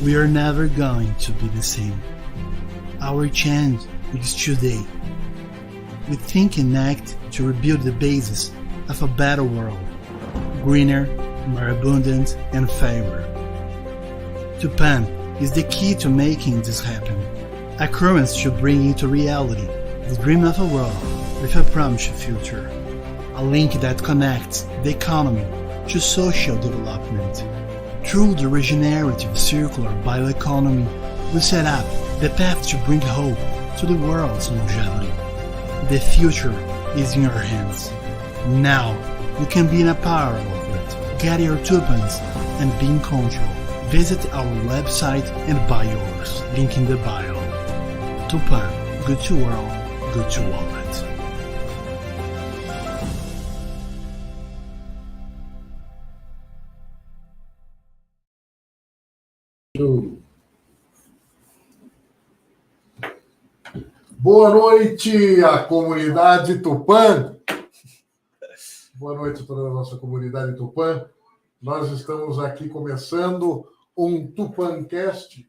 We are never going to be the same. Our chance is today. We think and act to rebuild the basis of a better world, greener, more abundant, and fairer. Tupan is the key to making this happen. A promise to bring into reality the dream of a world with a promised future. A link that connects the economy to social development. Through the regenerative circular bioeconomy, we set up the path to bring hope to the world's longevity. The future is in your hands. Now, you can be in a power of it. Get your Tupans and be in control. Visit our website and buy yours. Link in the bio. Tupan, good to world, good to wallet. Boa noite à comunidade Tupan. Boa noite a toda a nossa comunidade Tupan. Nós estamos aqui começando um TupanCast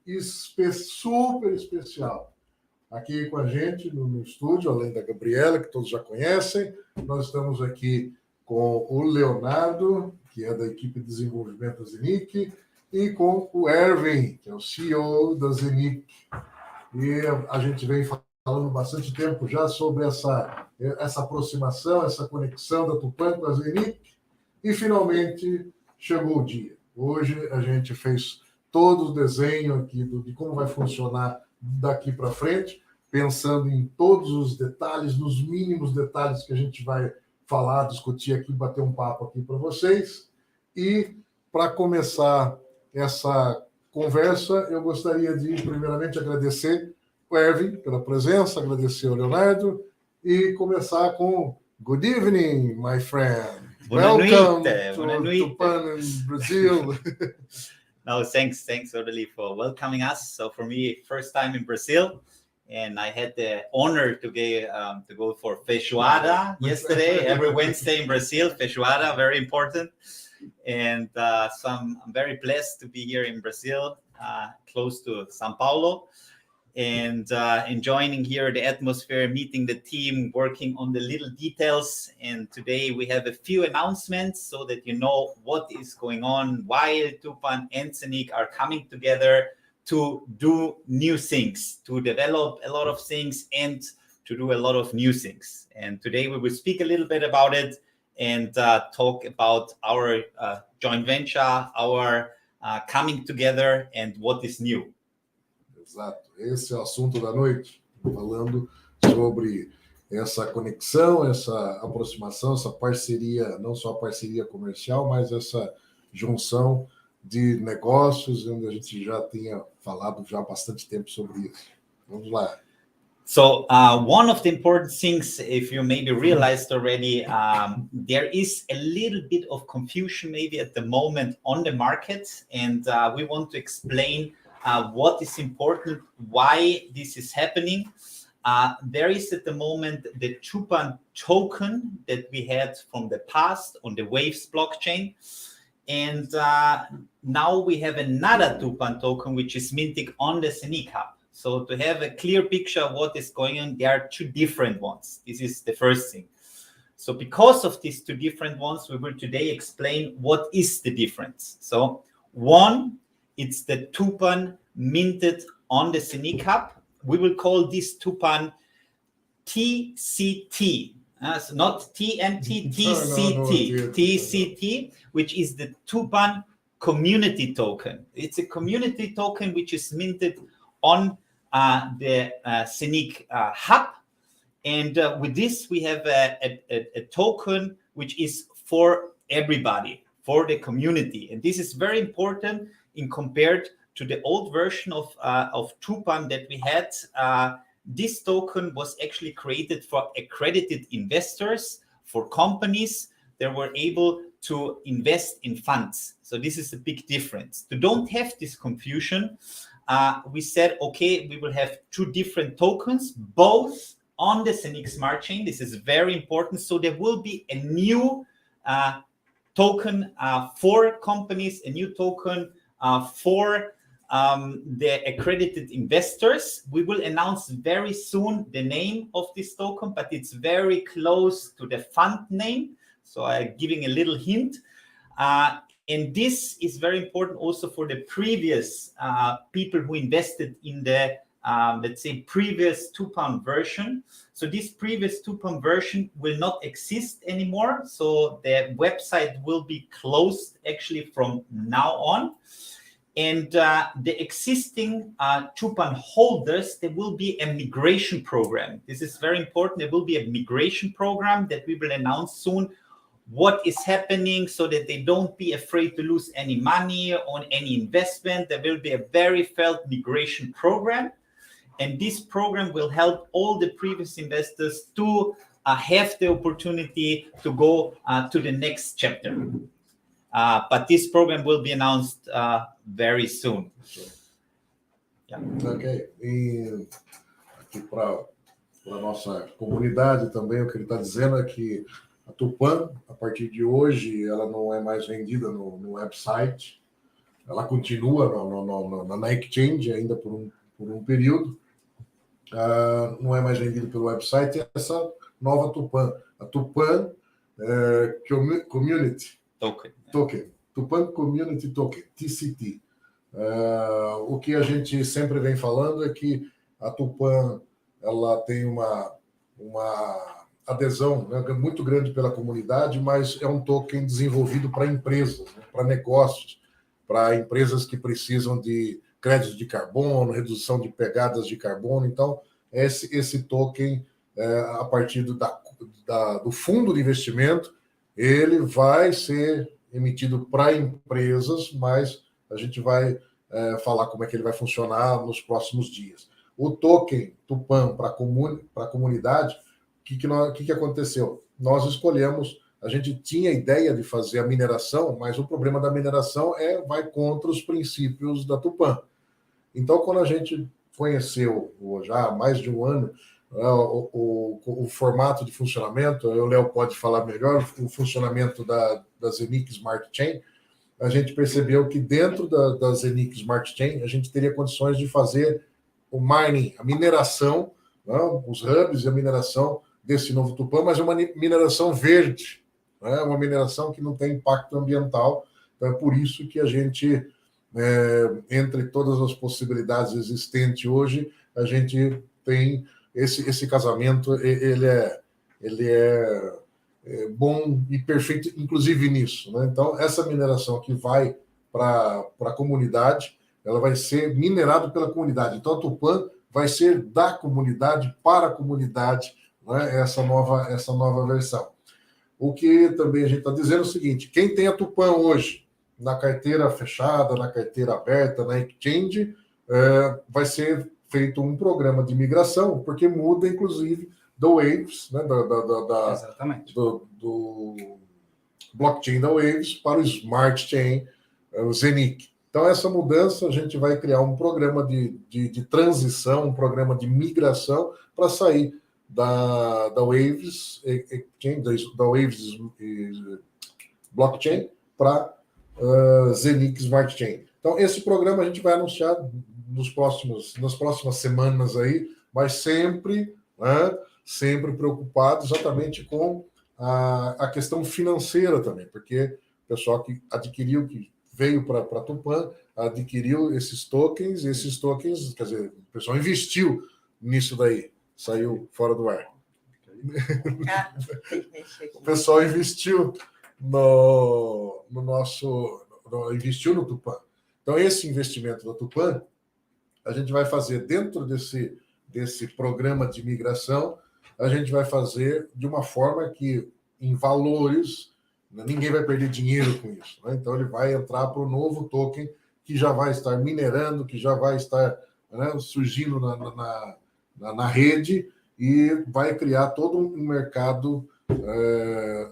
super especial. Aqui com a gente no estúdio, além da Gabriela, que todos já conhecem, nós estamos aqui com o Leonardo, que é da equipe de desenvolvimento da Zeniq, e com o Erwin, que é o CEO da Zeniq. E a gente vem falando bastante tempo já sobre essa aproximação, essa conexão da Tupan com a Zeniq, e finalmente chegou o dia. Hoje a gente fez todo o desenho aqui de como vai funcionar daqui para frente, pensando em todos os detalhes, nos mínimos detalhes que a gente vai falar, discutir aqui, bater um papo aqui para vocês. E para começar essa conversa, eu gostaria de primeiramente agradecer o Erwin pela presença, agradecer ao Leonardo e começar com Good evening, my friend. Welcome to Tupan in Brazil. No, thanks, Oderli, for welcoming us. So for me, first time in Brazil, and I had the honor to go for feijoada yesterday. Every Wednesday in Brazil, feijoada, very important. And so I'm very blessed to be here in Brazil, close to São Paulo, and enjoying here the atmosphere, meeting the team, working on the little details. And today we have a few announcements so that you know what is going on, why Tupan and Zeniq are coming together to do new things, to develop a lot of things and to do a lot of new things. And today we will speak a little bit about it and talk about our joint venture, our coming together and what is new. Exato, esse é o assunto da noite, falando sobre essa conexão, essa aproximação, essa parceria, não só a parceria comercial, mas essa junção de negócios, onde a gente já tinha falado já há bastante tempo sobre isso. Vamos lá. So one of the important things, if you maybe realized already, there is a little bit of confusion maybe at the moment on the market, and we want to explain what is important, why this is happening. There is at the moment the Tupan token that we had from the past on the Waves blockchain. And now we have another Tupan token, which is minting on the Zeniq Hub. So to have a clear picture of what is going on, there are two different ones. This is the first thing. So because of these two different ones, we will today explain what is the difference. So one, it's the Tupan minted on the Zeniq Hub. We will call this Tupan TCT. So not TNT, TCT, TCT, which is the Tupan community token. It's a community token which is minted on the Zeniq Hub. And with this, we have a token which is for everybody, for the community. And this is very important in compared to the old version of Tupan that we had. This token was actually created for accredited investors, for companies that were able to invest in funds. So this is a big difference. To don't have this confusion, we said, okay, we will have two different tokens, both on the Zeniq Smart Chain. This is very important. So there will be a new token for companies, a new token for the accredited investors. We will announce very soon the name of this token, but it's very close to the fund name. So I'm giving a little hint. And this is very important also for the previous people who invested in the, let's say, previous Tupan version. So this previous Tupan version will not exist anymore. So the website will be closed actually from now on. And the existing Tupan holders, there will be a migration program. This is very important. There will be a migration program that we will announce soon. What is happening so that they don't be afraid to lose any money on any investment. There will be a very felt migration program. And this program will help all the previous investors to have the opportunity to go to the next chapter. But this program will be announced very soon. Yeah. Ok. E aqui para a nossa comunidade também, o que ele está dizendo é que a Tupan, a partir de hoje, ela não é mais vendida no website, ela continua na exchange ainda por um período, não é mais vendida pelo website, é essa nova Tupan, a Tupan Community Token, Tupan Community Token, TCT. O que a gente sempre vem falando é que a Tupan ela tem uma adesão, né, muito grande pela comunidade, mas é um token desenvolvido para empresas, né, para negócios, para empresas que precisam de crédito de carbono, redução de pegadas de carbono. Então, esse token, a partir do fundo de investimento, ele vai ser emitido para empresas, mas a gente vai falar como é que ele vai funcionar nos próximos dias. O token Tupan para a comunidade, o que aconteceu? Nós escolhemos, a gente tinha a ideia de fazer a mineração, mas o problema da mineração vai contra os princípios da Então, quando a gente conheceu, já há mais de um ano, o formato de funcionamento, o Léo pode falar melhor, o funcionamento da Zeniq Smart Chain, a gente percebeu que dentro da Zeniq Smart Chain, a gente teria condições de fazer o mining, a mineração, os hubs e a mineração desse novo Tupan, mas é uma mineração verde, né? Uma mineração que não tem impacto ambiental. Então, é por isso que a gente, entre todas as possibilidades existentes hoje, a gente tem esse casamento, ele é bom e perfeito, inclusive nisso, né? Então, essa mineração que vai para a comunidade, ela vai ser minerada pela comunidade. Então, a Tupan vai ser da comunidade para a comunidade, né? Essa nova versão. O que também a gente está dizendo é o seguinte: quem tem a Tupan hoje na carteira fechada, na carteira aberta, na exchange, vai ser feito um programa de migração, porque muda, inclusive, do Waves, né, do blockchain da Waves para o Smart Chain, o Zeniq. Então, essa mudança, a gente vai criar um programa de transição, um programa de migração para sair da Waves Exchange, da Waves Blockchain para Zeniq Smart Chain. Então, esse programa a gente vai anunciar nas próximas semanas aí, mas sempre preocupado exatamente com a questão financeira também, porque o pessoal que adquiriu, que veio para a Tupan, adquiriu esses tokens, quer dizer, o pessoal investiu nisso daí, saiu fora do ar. O pessoal investiu investiu no Tupan. Então, esse investimento da Tupan, a gente vai fazer dentro desse programa de migração, a gente vai fazer de uma forma que, em valores, ninguém vai perder dinheiro com isso, né? Então, ele vai entrar para o novo token que já vai estar minerando, que já vai estar, né, surgindo na rede e vai criar todo um mercado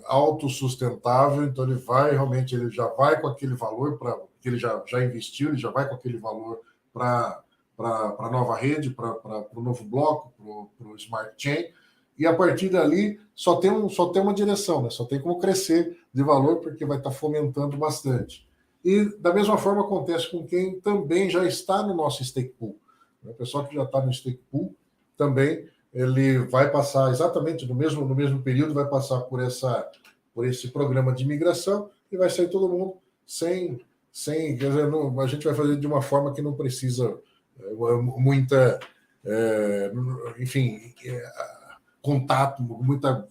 autossustentável. Então, ele já vai com aquele valor que ele já investiu, ele já vai com aquele valor para a nova rede, para o novo bloco, para o Smart Chain, e a partir dali só tem uma direção, né? Só tem como crescer de valor, porque vai estar fomentando bastante. E da mesma forma acontece com quem também já está no nosso stake pool. O pessoal que já está no stake pool também ele vai passar exatamente no mesmo período, vai passar por esse programa de migração e vai sair todo mundo sem quer dizer, não, a gente vai fazer de uma forma que não precisa muita, enfim, contato, muita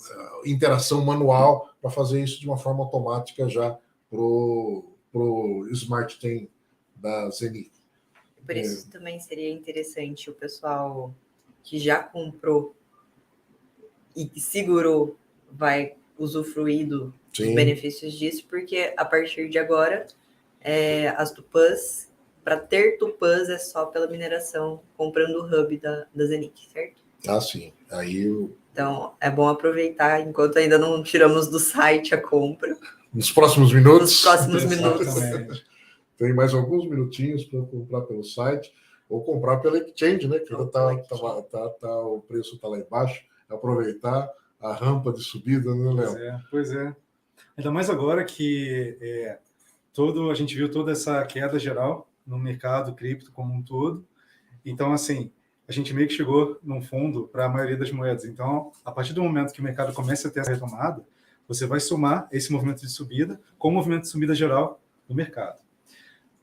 interação manual para fazer isso de uma forma automática já pro Smart Chain da Zeniq. Por isso também seria interessante o pessoal que já comprou e que segurou vai usufruir dos benefícios disso, porque a partir de agora as Tupans, para ter Tupans é só pela mineração, comprando o hub da Zeniq, certo? Ah, sim. Então é bom aproveitar enquanto ainda não tiramos do site a compra. Nos próximos minutos. Nos próximos minutos. Tem mais alguns minutinhos para comprar pelo site ou comprar pela exchange, né? Que o preço está lá embaixo. Aproveitar a rampa de subida, né, Léo? Pois é. Ainda mais agora que a gente viu toda essa queda geral no mercado cripto como um todo. Então, assim, a gente meio que chegou num fundo para a maioria das moedas. Então, a partir do momento que o mercado começa a ter essa retomada, você vai somar esse movimento de subida com o movimento de subida geral do mercado.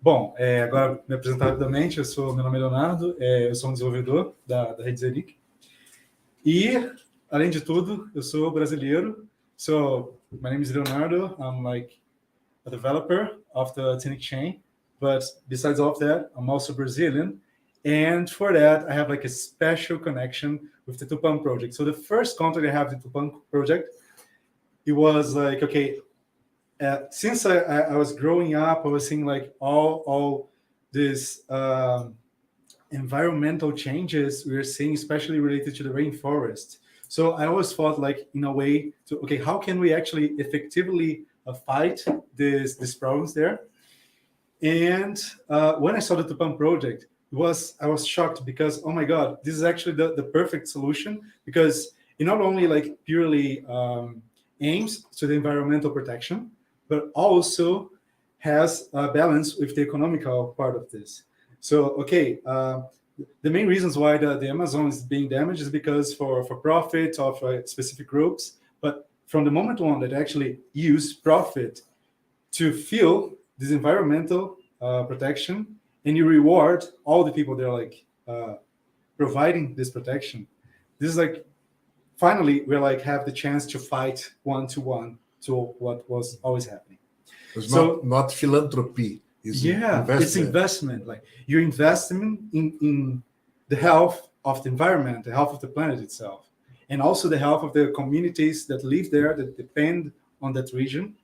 Bom, agora me apresentar rapidamente, meu nome é Leonardo, eu sou um desenvolvedor da rede Zeniq. E, além de tudo, eu sou brasileiro. So, my name is Leonardo. I'm like a developer of the Zeniq chain. But besides all of that, I'm also Brazilian. And for that, I have like a special connection with the Tupan project. So the first contact I have with the Tupan project, it was like, okay, since I was growing up, I was seeing like all these environmental changes we are seeing, especially related to the rainforest. So I always thought like in a way to, okay, how can we actually effectively fight these problems there? And when I saw the Tupan project, I was shocked because, oh my God, this is actually the perfect solution, because it not only like purely aims to the environmental protection, but also has a balance with the economical part of this. So, okay, the main reasons why the Amazon is being damaged is because for profit of specific groups, but from the moment on that actually use profit to fuel this environmental protection, and you reward all the people that are like providing this protection. This is like, finally, we're like have the chance to fight one-to-one to what was always happening. It's not philanthropy. It's investment. It's investment. Like you're investing in the health of the environment, the health of the planet itself, and also the health of the communities that live there, that depend on that region.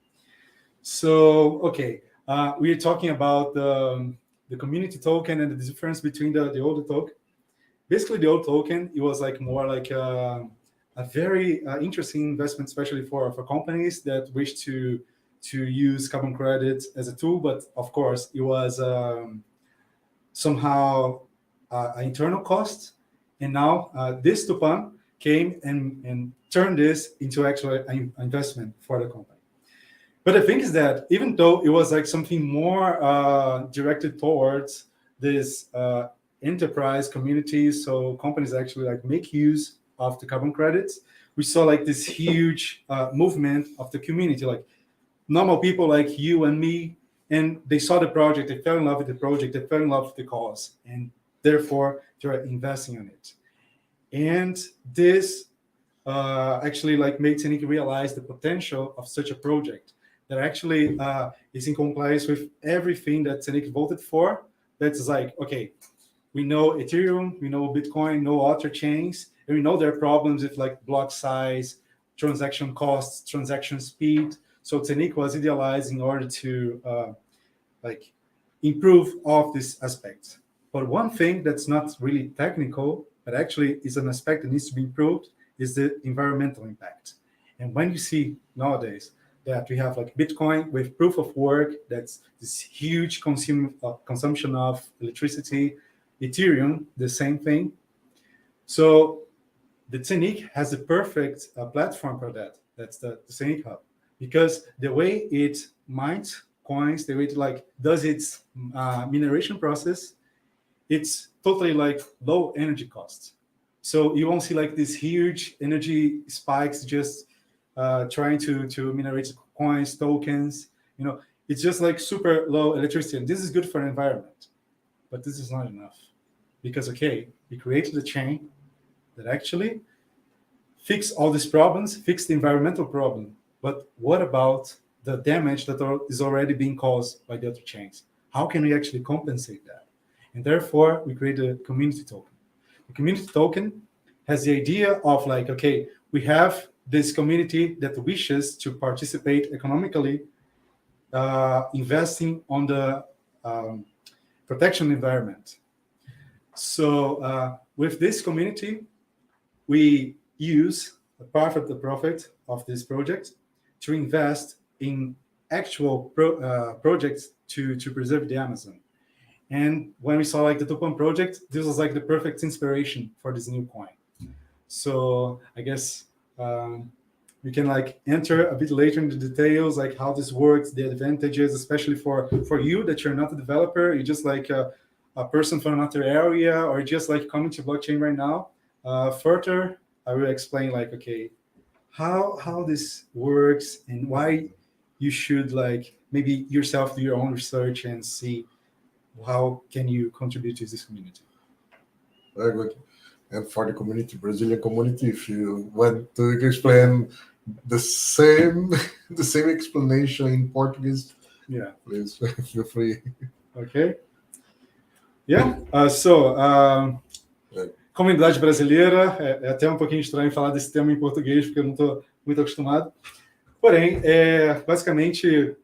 So, okay, we are talking about the community token and the difference between the old token. Basically, the old token, it was like more like a very interesting investment, especially for companies that wish to use carbon credits as a tool. But of course, it was somehow an internal cost. And now this Tupan came and turned this into actually an investment for the company. But the thing is that even though it was like something more directed towards this enterprise community, so companies actually like make use of the carbon credits, we saw like this huge movement of the community, like normal people like you and me, and they saw the project, they fell in love with the project, they fell in love with the cause, and therefore they're investing on it. And this actually like made Zeniq realize the potential of such a project that actually is in compliance with everything that Zeniq voted for. That's like, okay, we know Ethereum, we know Bitcoin, no other chains, and we know there are problems with like block size, transaction costs, transaction speed. So Zeniq was idealized in order to like improve all of these aspects. But one thing that's not really technical, but actually is an aspect that needs to be improved, is the environmental impact. And when you see nowadays that we have like Bitcoin with proof of work, that's this huge consumption of electricity, Ethereum, the same thing. So the Zeniq has the perfect platform for that. That's the Zeniq Hub, because the way it mines coins, the way it does its mineration process, it's totally low energy costs. So you won't see these huge energy spikes just trying to minerate coins, tokens. It's just super low electricity, and this is good for the environment. But this is not enough, because we created a chain that actually fix all these problems, fix the environmental problem. But what about the damage that is already being caused by the other chains? How can we actually compensate that? And therefore, we create a community token. The community token has the idea of we have this community that wishes to participate economically, investing on the protection environment. So with this community, we use a part of the profit of this project to invest in actual projects to preserve the Amazon. And when we saw the Tupan project, this was the perfect inspiration for this new coin. So I guess we can enter a bit later in the details, how this works, the advantages, especially for you that you're not a developer, you're just a person from another area, or just coming to blockchain right now. Further, I will explain how this works and why you should maybe yourself do your own research and see how can you contribute to this community. Very good. And for the community, Brazilian community, if you want to explain the same explanation in Portuguese, please feel free. Okay. Yeah. Comunidade brasileira, é até um pouquinho estranho falar desse tema em português, porque eu não estou muito acostumado. Porém, basicamente,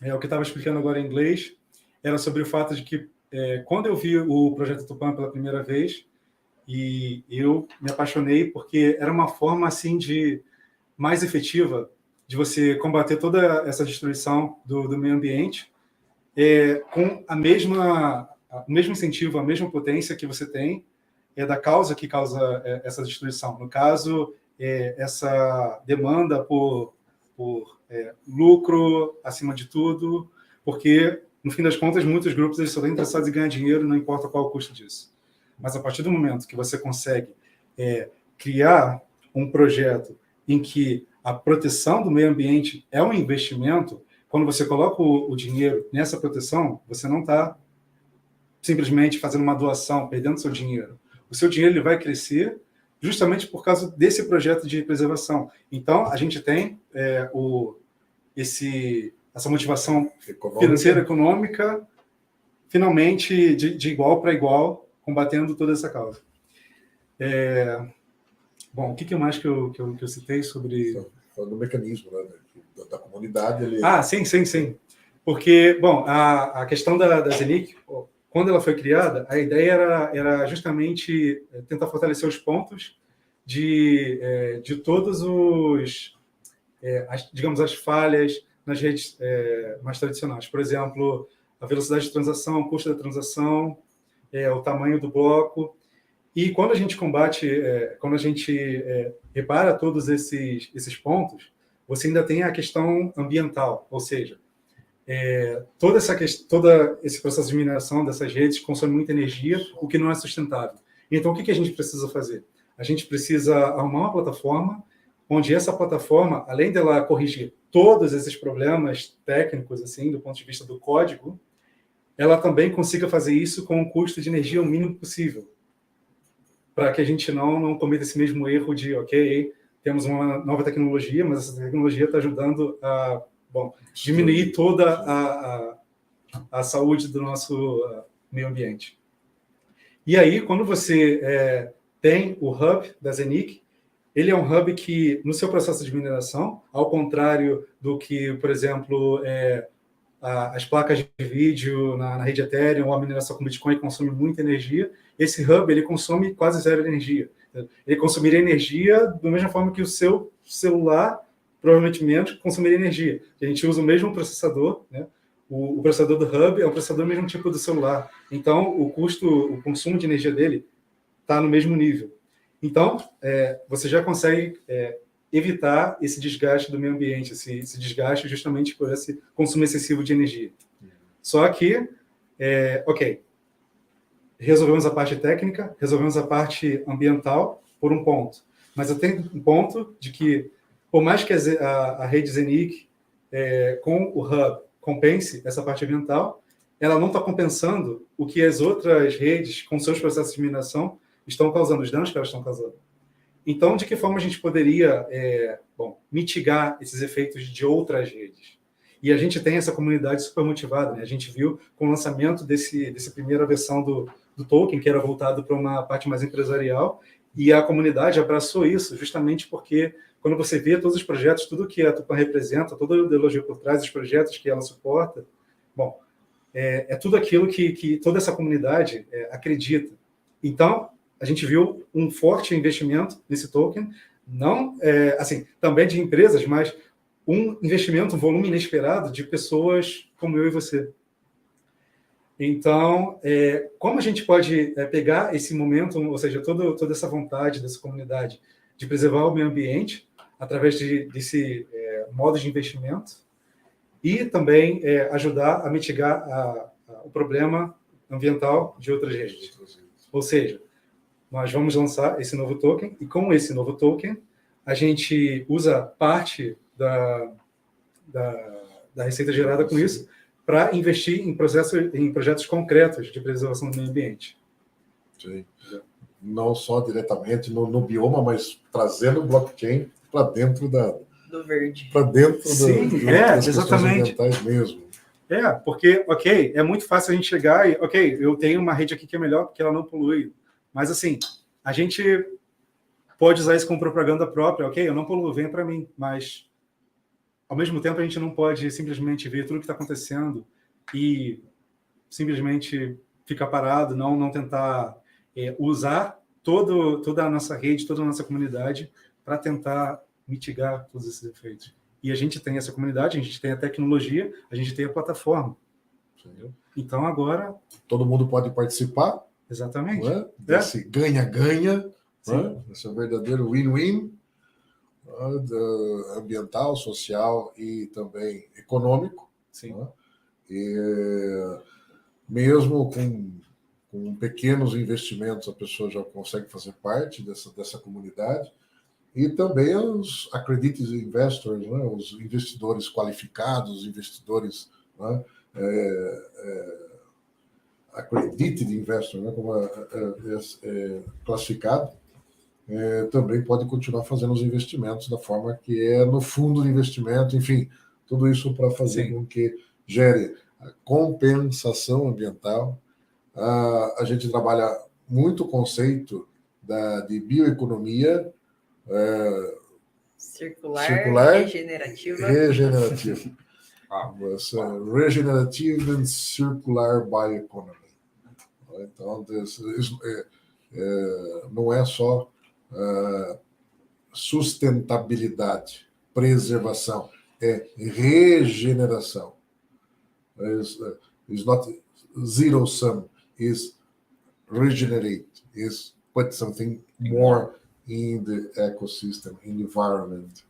o que eu estava explicando agora em inglês era sobre o fato de que quando eu vi o projeto Tupan pela primeira vez, e eu me apaixonei porque era uma forma assim mais efetiva de você combater toda essa destruição do meio ambiente com o mesmo incentivo, a mesma potência que você tem da causa que causa essa destruição. No caso, essa demanda por lucro acima de tudo, porque, no fim das contas, muitos grupos eles só estão interessados em ganhar dinheiro, não importa qual o custo disso. Mas a partir do momento que você consegue criar um projeto em que a proteção do meio ambiente é um investimento, quando você coloca o dinheiro nessa proteção, você não está simplesmente fazendo uma doação, perdendo seu dinheiro. O seu dinheiro ele vai crescer justamente por causa desse projeto de preservação. Então, a gente tem essa motivação financeira, econômica, finalmente de igual para igual, combatendo toda essa causa. Bom, o que mais que eu citei sobre... Do mecanismo, né, da comunidade. Sim. Porque, bom, a questão da Zeniq, quando ela foi criada, a ideia era justamente tentar fortalecer os pontos de todos digamos, as falhas nas redes mais tradicionais. Por exemplo, a velocidade de transação, o custo da transação, o tamanho do bloco. E quando a gente combate, quando a gente repara todos esses pontos, você ainda tem a questão ambiental, ou seja, todo esse processo de mineração dessas redes consome muita energia, o que não é sustentável. Então, o que a gente precisa fazer? A gente precisa arrumar uma plataforma onde essa plataforma, além dela corrigir todos esses problemas técnicos, assim, do ponto de vista do código, ela também consiga fazer isso com um custo de energia o mínimo possível, para que a gente não cometa esse mesmo erro de, temos uma nova tecnologia, mas essa tecnologia está ajudando a diminuir toda a saúde do nosso meio ambiente. E aí, quando você tem o hub da Zeniq, ele é um hub que, no seu processo de mineração, ao contrário do que, por exemplo, as placas de vídeo na rede Ethereum ou a mineração com Bitcoin consome muita energia, esse hub ele consome quase zero energia. Ele consumiria energia da mesma forma que o seu celular, provavelmente menos, consumiria energia. A gente usa o mesmo processador, né? O processador do hub é um processador do mesmo tipo do celular. Então, o consumo de energia dele está no mesmo nível. Então, você já consegue evitar esse desgaste do meio ambiente, esse desgaste justamente por esse consumo excessivo de energia. Só que, ok, resolvemos a parte técnica, resolvemos a parte ambiental por um ponto. Mas eu tenho um ponto de que, por mais que a rede Zeniq, com o Hub, compense essa parte ambiental, ela não está compensando o que as outras redes, com seus processos de mineração, estão causando, os danos que elas estão causando. Então, de que forma a gente poderia mitigar esses efeitos de outras redes? E a gente tem essa comunidade super motivada, né? A gente viu com o lançamento dessa primeira versão do token, que era voltado para uma parte mais empresarial, e a comunidade abraçou isso, justamente porque quando você vê todos os projetos, tudo que a Tupan representa, toda a ideologia por trás dos projetos que ela suporta, é tudo aquilo que toda essa comunidade acredita. Então, a gente viu um forte investimento nesse token, não também de empresas, mas um investimento, um volume inesperado de pessoas como eu e você. Então, como a gente pode pegar esse momento, ou seja, toda essa vontade dessa comunidade de preservar o meio ambiente através desse modo de investimento e também ajudar a mitigar o problema ambiental de outras redes. Ou seja, nós vamos lançar esse novo token e com esse novo token a gente usa parte da receita gerada com isso para investir em projetos concretos de preservação do meio ambiente. Sim. Não só diretamente no bioma, mas trazendo o blockchain para dentro do verde. Para dentro das exatamente. ambientais mesmo. Porque, ok, é muito fácil a gente chegar e, ok, eu tenho uma rede aqui que é melhor porque ela não polui. Mas, assim, a gente pode usar isso como propaganda própria, ok, eu não poluo, venha para mim, mas ao mesmo tempo a gente não pode simplesmente ver tudo o que está acontecendo e simplesmente ficar parado, não tentar usar toda a nossa rede, toda a nossa comunidade para tentar mitigar todos esses efeitos. E a gente tem essa comunidade, a gente tem a tecnologia, a gente tem a plataforma. Entendeu? Então agora... Todo mundo pode participar. Exatamente. Desse ganha-ganha, esse é o verdadeiro win-win, ambiental, social e também econômico. Sim. E mesmo com pequenos investimentos, a pessoa já consegue fazer parte dessa comunidade. E também os accredited investors, os investidores qualificados, os investidores accredited investor, como é classificado, também pode continuar fazendo os investimentos da forma que é no fundo de investimento, enfim, tudo isso para fazer com que gere a compensação ambiental. A gente trabalha muito o conceito de bioeconomia circular regenerativa. Regenerative and Circular Bioeconomy. Então, não é só sustentabilidade, preservação, é regeneração. It's not zero sum, is regenerate, is put something more in the ecosystem, in the environment.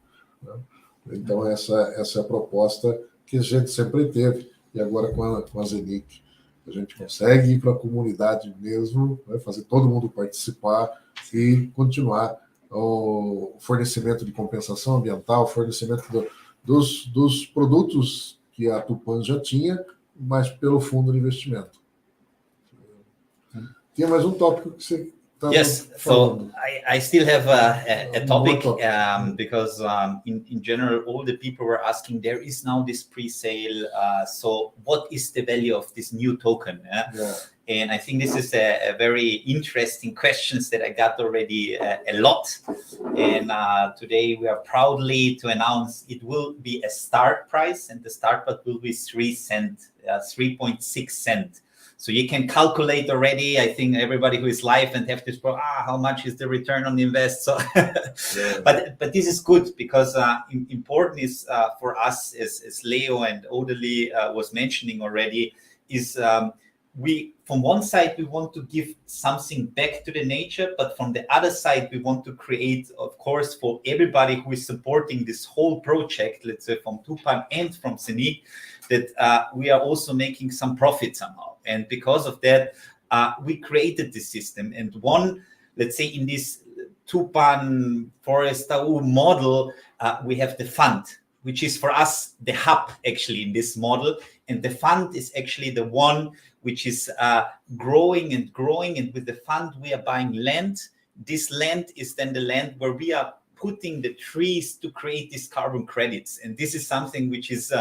Então, essa é a proposta que a gente sempre teve, e agora com a Zeniq, a gente consegue ir para a comunidade mesmo, fazer todo mundo participar e continuar o fornecimento de compensação ambiental, fornecimento dos produtos que a Tupan já tinha, mas pelo fundo de investimento. Tinha mais um tópico que você... Yes, so I still have a topic because in general, all the people were asking, there is now this pre-sale. So what is the value of this new token? And I think this is a very interesting questions that I got already a lot. And today we are proudly to announce it will be a start price, and the start price will be 3 cents, 3.6 cents. So you can calculate already. I think everybody who is live and have this, how much is the return on the invest? So, but this is good because important is for us, as Leo and Oderli was mentioning already, is we, from one side, we want to give something back to the nature, but from the other side, we want to create, of course, for everybody who is supporting this whole project, let's say from Tupan and from Zeniq, that we are also making some profit somehow. And because of that, we created this system. And one, let's say in this Tupan Foresta model, we have the fund, which is for us the hub actually in this model. And the fund is actually the one which is growing and growing. And with the fund, we are buying land. This land is then the land where we are putting the trees to create these carbon credits. And this is something which is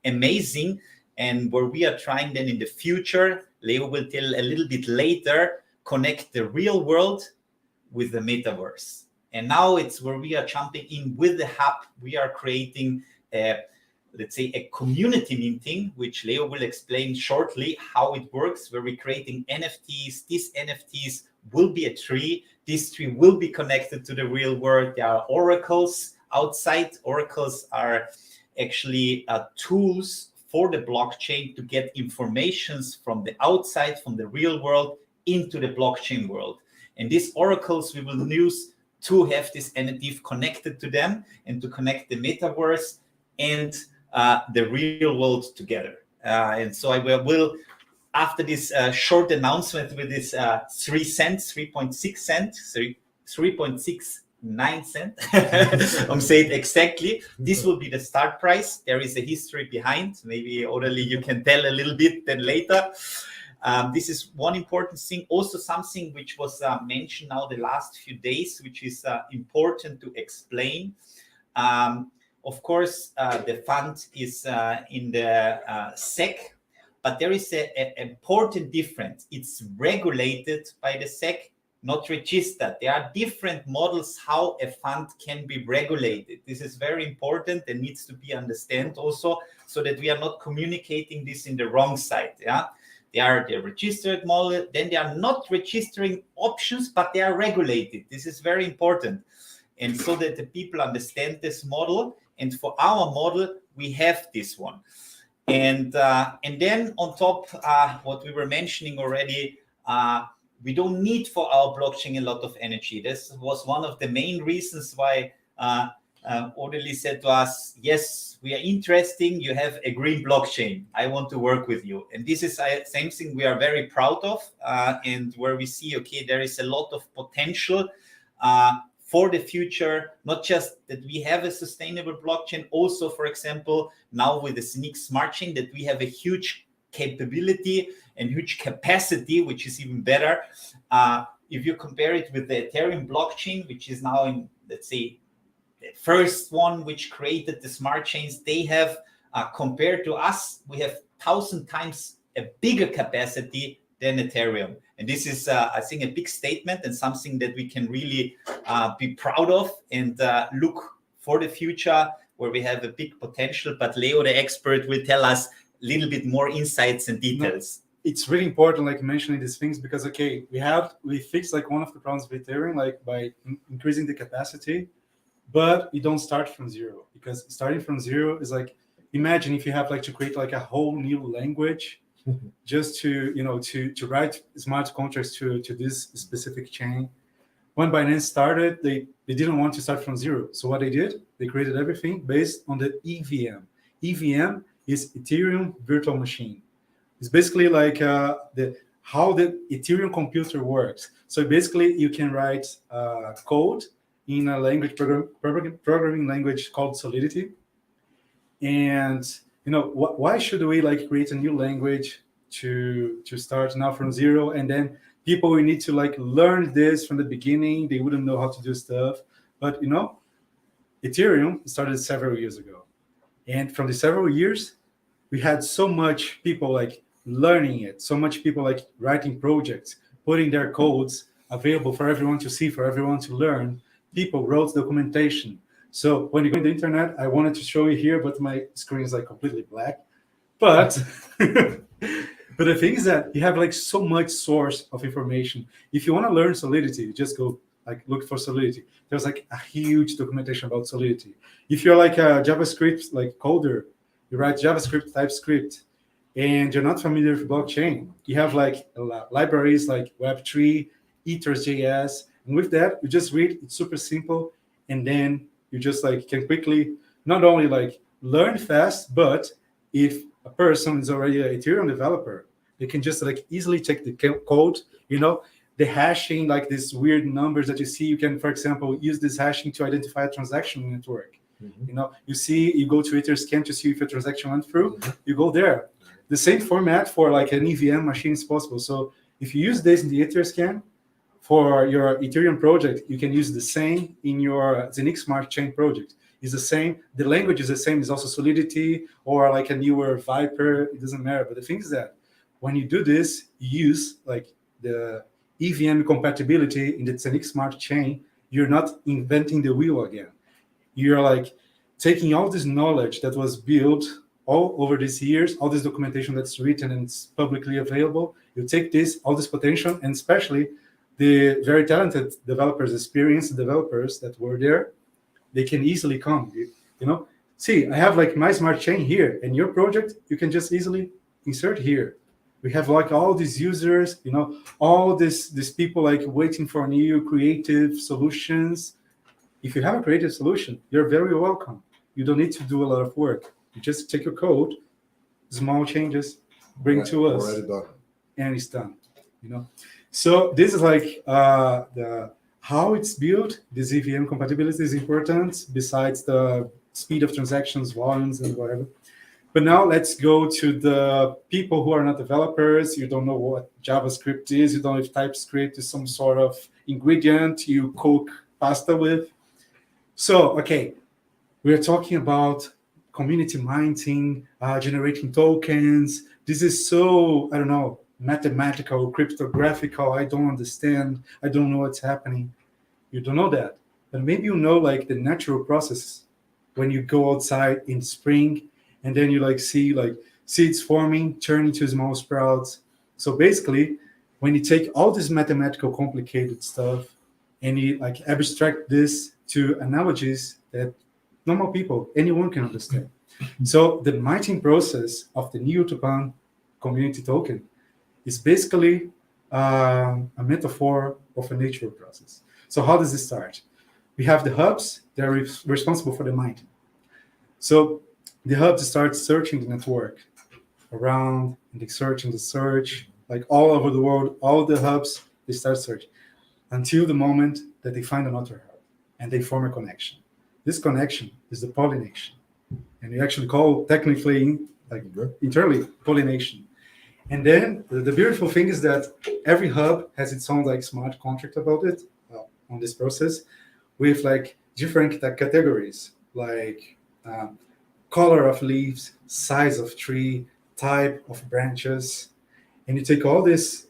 amazing, and where we are trying then in the future, Leo will tell a little bit later, connect the real world with the metaverse. And now it's where we are jumping in with the hub. We are creating let's say a community minting, which Leo will explain shortly how it works, where we're creating NFTs. These NFTs will be a tree. This tree will be connected to the real world. There are oracles outside. Oracles are actually tools for the blockchain to get informations from the outside, from the real world, into the blockchain world. And these oracles we will use to have this NFT connected to them and to connect the metaverse and the real world together. And so I will after this short announcement with this 3 cents, 3.6 cents, 3.69 cents, I'm saying exactly, this will be the start price. There is a history behind. Maybe Oderli, you can tell a little bit then later. This is one important thing. Also something which was mentioned now the last few days, which is important to explain. Of course, the fund is in the SEC, but there is an important difference. It's regulated by the SEC, not registered. There are different models how a fund can be regulated. This is very important and needs to be understood also, so that we are not communicating this in the wrong side. Yeah, they are the registered model. Then they are not registering options, but they are regulated. This is very important, and so that the people understand this model. And for our model, we have this one. And then on top, what we were mentioning already, we don't need for our blockchain a lot of energy. This was one of the main reasons why Oderli said to us, yes, we are interesting. You have a green blockchain. I want to work with you. And this is something we are very proud of, and where we see, okay, there is a lot of potential for the future, not just that we have a sustainable blockchain, also, for example, now with the Zeniq Smart Chain, that we have a huge capability and huge capacity, which is even better. If you compare it with the Ethereum blockchain, which is now in, let's say, the first one which created the smart chains, they have, compared to us, we have 1,000 times a bigger capacity than Ethereum. And this is, I think, a big statement and something that we can really be proud of and look for the future, where we have a big potential. But Leo, the expert, will tell us a little bit more insights and details. No, it's really important, like mentioning these things, because, okay, we fixed like one of the problems with Ethereum, like by increasing the capacity, but you don't start from zero, because starting from zero is like, imagine if you have like to create like a whole new language just to, you know, to write smart contracts to this specific chain. When Binance started, they didn't want to start from zero. So what they did, they created everything based on the EVM. EVM is Ethereum Virtual Machine. It's basically like how the Ethereum computer works. So basically, you can write code in a language programming language called Solidity. And you know, why should we like create a new language to start now from zero? And then people will need to like learn this from the beginning. They wouldn't know how to do stuff. But you know, Ethereum started several years ago, and from the several years, we had so much people like learning it, so much people like writing projects, putting their codes available for everyone to see, for everyone to learn. People wrote documentation. So when you go on the internet, I wanted to show you here, but my screen is like completely black. But but the thing is that you have like so much source of information. If you want to learn Solidity, you just go like look for Solidity. There's like a huge documentation about Solidity. If you're like a JavaScript like coder, you write JavaScript, TypeScript, and you're not familiar with blockchain, you have like libraries like Web3, Ethers.js, and with that, you just read. It's super simple, and then you just like can quickly not only like learn fast, but if a person is already an Ethereum developer, they can just like easily check the code. The hashing, like these weird numbers that you see. You can, for example, use this hashing to identify a transaction network. You go to Etherscan to see if a transaction went through. You go there. The same format for like an EVM machine is possible. So if you use this in the Etherscan for your Ethereum project, you can use the same in your Zeniq Smart Chain project. It's the same. The language is the same. It's also Solidity or like a newer Viper. It doesn't matter. But the thing is that when you do this, you use like the EVM compatibility in the Zeniq Smart Chain. You're not inventing the wheel again. You're like taking all this knowledge that was built all over these years, all this documentation that's written and it's publicly available. You take all this potential, and especially the very talented developers, experienced developers that were there, they can easily come. See, I have like my smart chain here, and your project, you can just easily insert here. We have like all these users, all these people like waiting for new creative solutions. If you have a creative solution, you're very welcome. You don't need to do a lot of work. You just take your code, small changes, bring to us, already done. And it's done. So this is like how it's built. This EVM compatibility is important besides the speed of transactions, volumes, and whatever. But now let's go to the people who are not developers. You don't know what JavaScript is. You don't know if TypeScript is some sort of ingredient you cook pasta with. So, okay, we're talking about community minting, generating tokens. This is so, I don't know, mathematical, cryptographical. I don't understand. I don't know what's happening. You don't know that. But maybe you know like the natural process when you go outside in spring and then you like see like seeds forming, turn into small sprouts. So basically, when you take all this mathematical complicated stuff and you like abstract this to analogies that normal people, anyone can understand. So the minting process of the new Tupan community token is basically a metaphor of a natural process. So how does it start? We have the hubs that are responsible for the mining. So the hubs start searching the network around, and they search and the search, like all over the world, all the hubs, they start searching until the moment that they find another hub and they form a connection. This connection is the pollination. And you actually call technically, like internally, pollination. And then the beautiful thing is that every hub has its own like smart contract about it on this process with like different categories, like color of leaves, size of tree, type of branches. And you take all these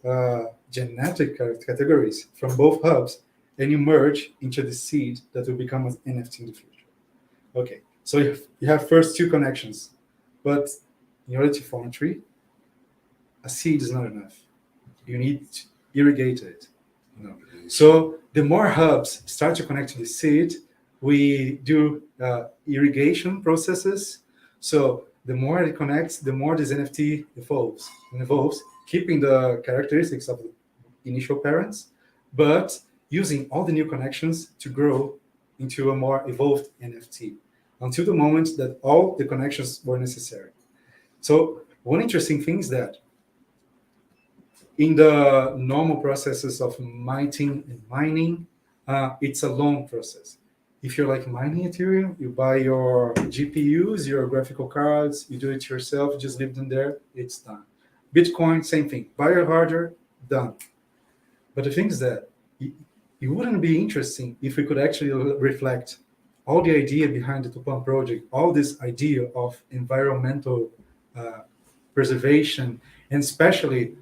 genetic categories from both hubs and you merge into the seed that will become an NFT in the future. Okay, so you have first two connections, but in order to form a tree, a seed is not enough. You need to irrigate it. So the more hubs start to connect to the seed, we do irrigation processes. So the more it connects, the more this NFT evolves, keeping the characteristics of the initial parents, but using all the new connections to grow into a more evolved NFT until the moment that all the connections were necessary. So one interesting thing is that in the normal processes of minting and mining, it's a long process. If you're like mining Ethereum, you buy your GPUs, your graphical cards, you do it yourself, you just leave them there, it's done. Bitcoin, same thing. Buy your hardware, done. But the thing is that it wouldn't be interesting if we could actually reflect all the idea behind the Tupan project, all this idea of environmental preservation, and especially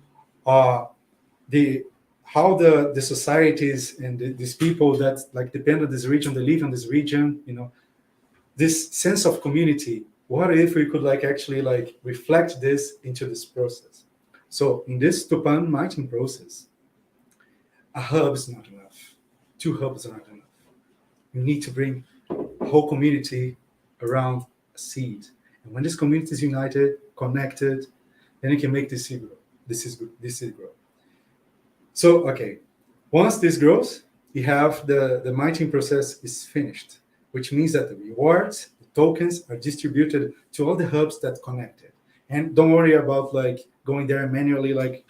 how the societies and these people that like depend on this region, they live in this region, this sense of community. What if we could like actually like reflect this into this process? So in this Tupan mining process, a hub is not enough. 2 hubs are not enough. You need to bring a whole community around a seed. And when this community is united, connected, then you can make this seed grow. This seed grow. So, okay, once this grows, you have the minting process is finished, which means that the rewards, the tokens are distributed to all the hubs that connect it. And don't worry about like going there manually, like,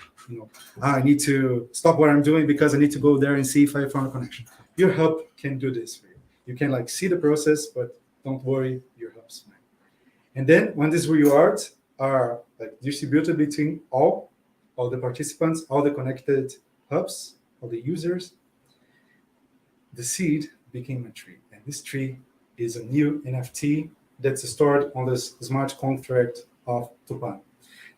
I need to stop what I'm doing because I need to go there and see if I found a connection. Your hub can do this for you. You can like see the process, but don't worry, your hub's fine. And then when these rewards are like distributed between all the participants, all the connected hubs, all the users, the seed became a tree. And this tree is a new NFT that's stored on this smart contract of Tupan.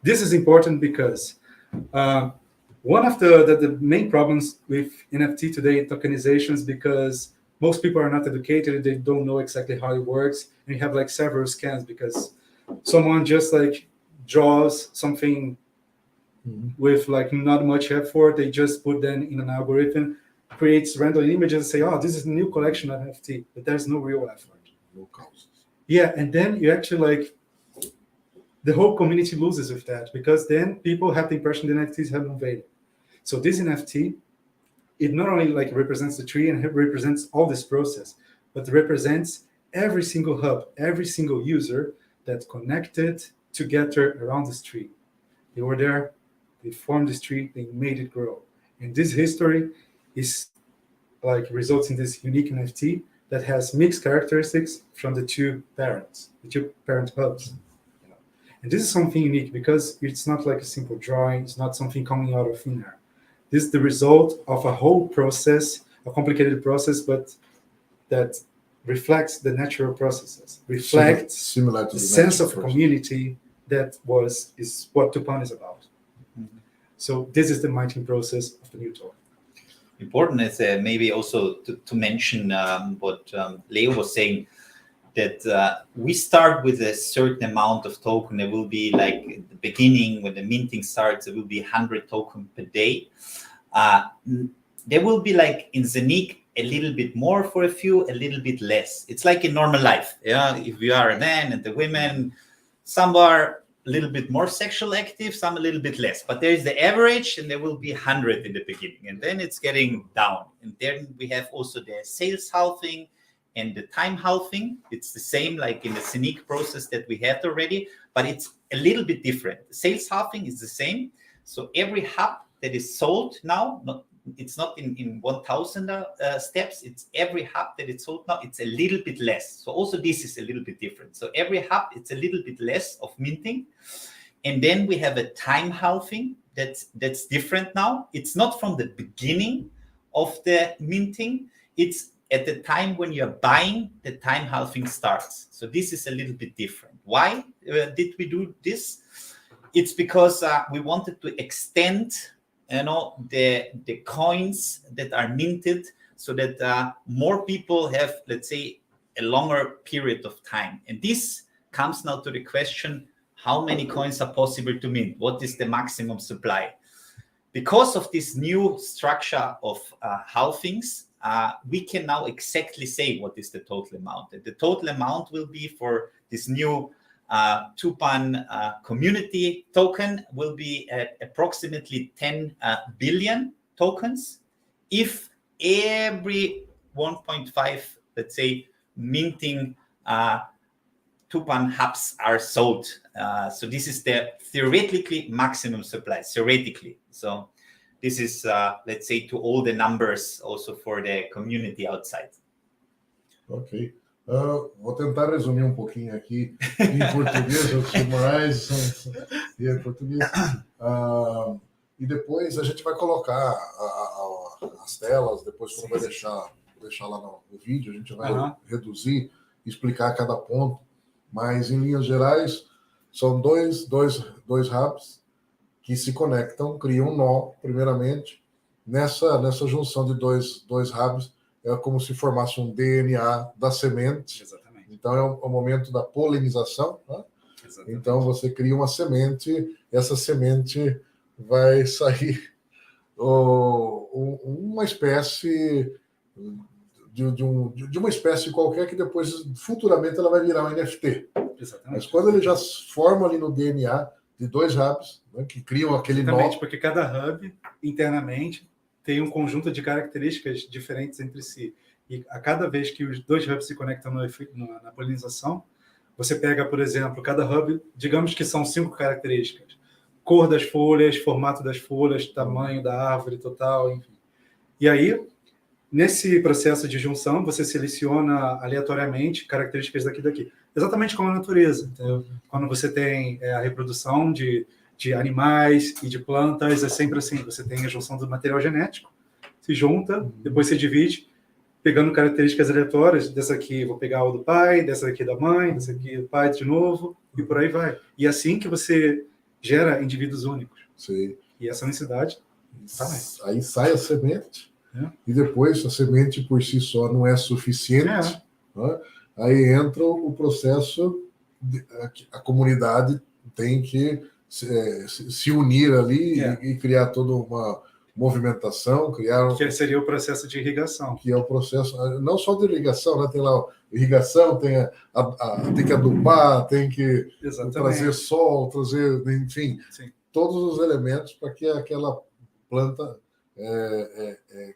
This is important because one of the main problems with NFT today, tokenizations, because most people are not educated, they don't know exactly how it works, and you have like several scams because someone just like draws something with like not much effort. They just put them in an algorithm, creates random images, and say, "Oh, this is a new collection of NFT," but there's no real effort. No causes. Yeah, and then you actually like the whole community loses with that because then people have the impression the NFTs have no value. So this NFT, it not only like represents the tree and it represents all this process, but it represents every single hub, every single user that connected together around this tree. They were there, they formed this tree, they made it grow. And this history is like results in this unique NFT that has mixed characteristics from the two parent hubs. And this is something unique because it's not like a simple drawing, it's not something coming out of thin air. This is the result of a whole process, a complicated process, but that reflects the natural processes, reflects similar to the sense of community that is what Tupan is about. Mm-hmm. So this is the minting process of the new token. Important is maybe also to mention what Leo was saying, that we start with a certain amount of token. It will be like at the beginning when the minting starts, it will be 100 tokens per day. There will be like in Zeniq a little bit more for a few, a little bit less. It's like in normal life. Yeah, if you are a man and the women, some are a little bit more sexual active, some a little bit less. But there is the average, and there will be 100 in the beginning, and then it's getting down. And then we have also the sales halving and the time halving. It's the same like in the Zeniq process that we had already, but it's a little bit different. The sales halving is the same. So every hub that is sold now, it's not in 1,000 steps. It's every hub that is sold now, it's a little bit less. So also this is a little bit different. So every hub, it's a little bit less of minting. And then we have a time halving that's different now. It's not from the beginning of the minting. It's at the time when you're buying, the time halving starts. So this is a little bit different. Why did we do this? It's because we wanted to extend, the coins that are minted so that more people have, let's say, a longer period of time. And this comes now to the question, how many coins are possible to mint? What is the maximum supply? Because of this new structure of halvings, we can now exactly say what is the total amount. And the total amount will be for this new Tupan community token will be at approximately 10 billion tokens. If every 1.5, let's say, minting Tupan hubs are sold. So this is the theoretically maximum supply, theoretically. So this is, let's say, to all the numbers also for the community outside. Ok. Vou tentar resumir um pouquinho aqui em português, eu sou mais em português. E depois a gente vai colocar as telas, depois quando vai deixar lá no vídeo, a gente vai reduzir, explicar cada ponto. Mas, em linhas gerais, são dois hubs que se conectam, criam um nó, primeiramente. Nessa junção de dois hubs, é como se formasse um DNA da semente. Exatamente. Então, é o momento da polinização. Né? Então, você cria uma semente, essa semente vai sair uma espécie de uma espécie qualquer que depois, futuramente, ela vai virar um NFT. Exatamente. Mas quando ele já forma ali no DNA de 2 hubs, né, que criam aquele nó. Exatamente, porque cada hub, internamente, tem um conjunto de características diferentes entre si. E a cada vez que os 2 hubs se conectam na polinização, você pega, por exemplo, cada hub, digamos que são 5 características. Cor das folhas, formato das folhas, tamanho da árvore total, enfim. E aí, nesse processo de junção, você seleciona aleatoriamente características daqui. Exatamente como a natureza. Entendeu? Quando você tem a reprodução de animais e de plantas, é sempre assim. Você tem a junção do material genético, se junta, depois se divide, pegando características aleatórias. Dessa aqui vou pegar o do pai, dessa aqui da mãe, dessa aqui do pai de novo, e por aí vai. E assim que você gera indivíduos únicos. Sim. E essa unicidade aí sai a semente, e depois a semente por si só não é suficiente. Né? Aí entra o processo, a comunidade tem que se unir ali e criar toda uma movimentação, que seria o processo de irrigação. Que é o processo, não só de irrigação, né? Tem lá irrigação, tem que adubar, tem que trazer sol, trazer, enfim, todos os elementos para que aquela planta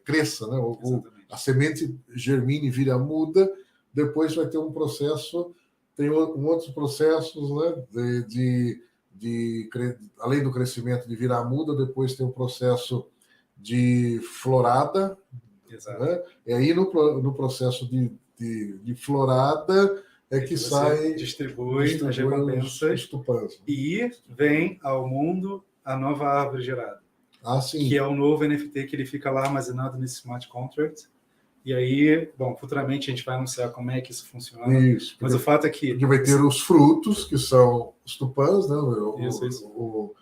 cresça, né? A semente germine, vira muda, depois vai ter um processo, tem outros processos, né? Além do crescimento de virar muda, depois tem o processo de florada, né? E aí no processo de florada é que sai, distribui as recompensas, os tupans. E vem ao mundo a nova árvore gerada. Sim. Que é o novo NFT que ele fica lá armazenado nesse smart contract. E aí, futuramente a gente vai anunciar como é que isso funciona. Isso, mas o fato é que... Porque vai ter os frutos, que são os tupans, né? O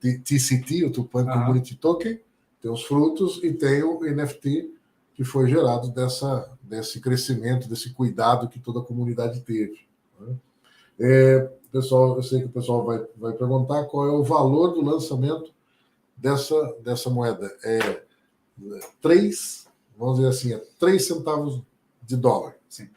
TCT, o Tupan Community Token, tem os frutos e tem o NFT que foi gerado desse crescimento, desse cuidado que toda a comunidade teve. Né? Pessoal, eu sei que o pessoal vai perguntar qual é o valor do lançamento dessa moeda. 3 centavos de dólar. Sim.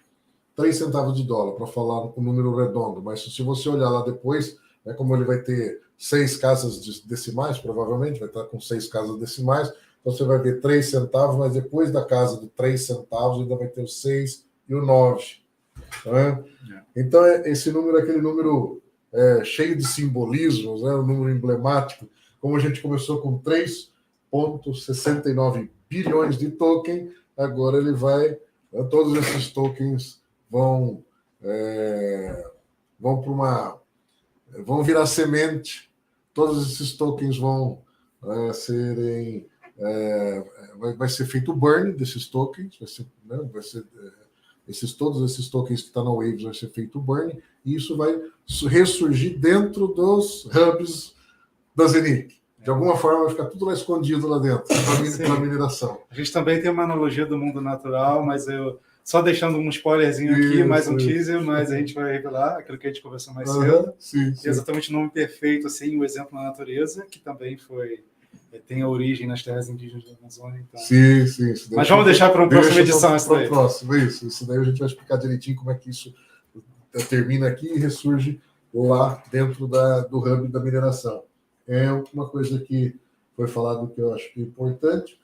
3 centavos de dólar, para falar um número redondo. Mas se você olhar lá depois, como ele vai ter 6 casas decimais, provavelmente vai estar com 6 casas decimais, então você vai ver 3 centavos, mas depois da casa de 3 centavos ainda vai ter o 6 e o 9. Né? Então, esse número é aquele número cheio de simbolismos, né? Um número emblemático. Como a gente começou com 3,69 bilhões de token, agora ele vai... Todos esses tokens vão virar semente, todos esses tokens vão vai ser feito o burn desses tokens, todos esses tokens que estão na Waves vai ser feito o burn, e isso vai ressurgir dentro dos hubs da Zeniq. De alguma forma vai ficar tudo lá escondido lá dentro, para mineração. A gente também tem uma analogia do mundo natural, mas eu só deixando um spoilerzinho aqui, mais um teaser, mas a gente vai revelar aquilo que a gente conversou mais cedo. Sim. Exatamente o nome perfeito, assim, o exemplo na natureza, que também tem a origem nas terras indígenas da Amazônia. Então... Sim. Mas vamos deixar para uma próxima edição isso daí. Isso daí a gente vai explicar direitinho como é que isso termina aqui e ressurge lá dentro do hub da mineração. É uma coisa que foi falado que eu acho que é importante,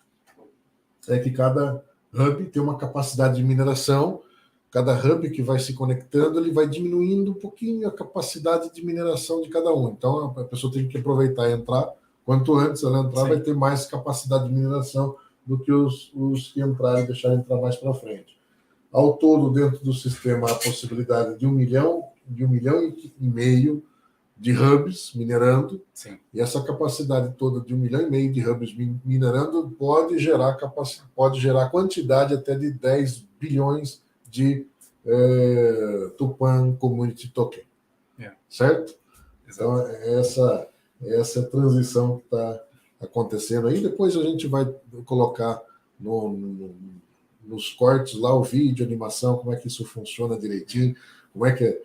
é que cada hub tem uma capacidade de mineração, cada hub que vai se conectando, ele vai diminuindo um pouquinho a capacidade de mineração de cada um. Então, a pessoa tem que aproveitar e entrar. Quanto antes ela entrar, vai ter mais capacidade de mineração do que os que entrarem e deixarem entrar mais para frente. Ao todo, dentro do sistema, há a possibilidade de 1 milhão e meio de hubs minerando. Sim. E essa capacidade toda de 1,5 milhão de hubs minerando pode gerar quantidade até de 10 bilhões de Tupan Community Token. Certo? Então, essa transição que está acontecendo aí. Depois a gente vai colocar nos cortes lá o vídeo, a animação, como é que isso funciona direitinho, como é que